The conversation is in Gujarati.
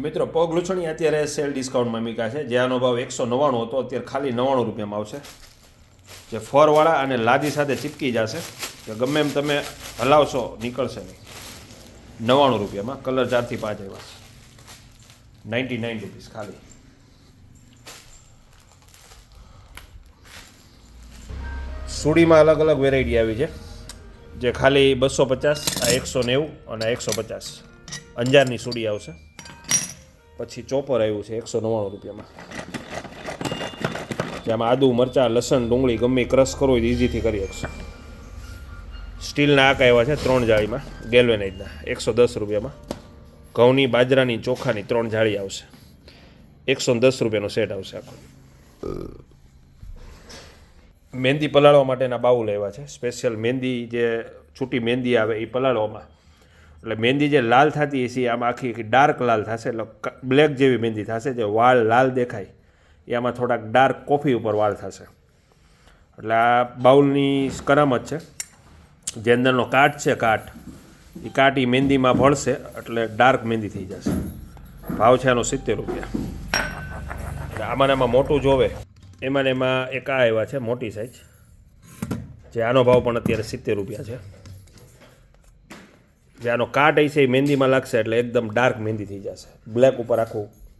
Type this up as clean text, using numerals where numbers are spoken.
મિત્રો પગ લૂછણી અત્યારે સેલ ડિસ્કાઉન્ટમાં મીકા છે, જે આનો ભાવ 199 હતો, અત્યારે ખાલી 99 રૂપિયામાં આવશે. જે ફરવાળા અને લાદી સાથે ચીપકી જશે, કે ગમે એમ તમે હલાવશો નીકળશે નહીં. 99 રૂપિયામાં કલર 4 થી 5 આવ્યા છે. 99 રૂપીસ ખાલી. સુડીમાં અલગ અલગ વેરાયટી આવી છે, જે ખાલી 250, આ 190 અને આ 150. અંજારની સુડી આવશે. પછી ચોપર આવ્યું છે 199 રૂપિયામાં, જેમાં આદુ, મરચાં, લસણ, ડુંગળી ગમે ક્રશ કરવું હોય તો ઇઝીથી કરી શકશો. સ્ટીલના આકા આવ્યા છે 3 જાળીમાં, ગેલ્વેનાઇઝના 110 રૂપિયામાં. ઘઉંની, બાજરાની, ચોખાની 3 જાળી આવશે. 110 રૂપિયાનો સેટ આવશે આખો. મહેંદી પલાળવા માટેના બાઉલ આવ્યા છે સ્પેશિયલ. મહેંદી જે છૂટી મહેંદી આવે એ પલાળવામાં, એટલે મહેંદી જે લાલ થતી હશે આમાં આખી ડાર્ક લાલ થશે, એટલે બ્લેક જેવી મહેંદી થશે. જે વાળ લાલ દેખાય એ આમાં થોડાક ડાર્ક કોફી ઉપર વાળ થશે. એટલે આ બાઉલની કરામત છે. જે અંદરનો કાટ છે, એ કાટ એ મહેંદીમાં ભળશે એટલે ડાર્ક મહેંદી થઈ જશે. ભાવ છે આનો 70 રૂપિયા. આમાં મોટું જોવે એમાં એક આ આવ્યા છે મોટી સાઈઝ, જે આનો ભાવ પણ અત્યારે 70 રૂપિયા છે. જે આનો કાટ હશે એ મહેંદીમાં લાગશે એટલે એકદમ ડાર્ક મહેંદી થઈ જશે. બ્લેક ઉપર આખું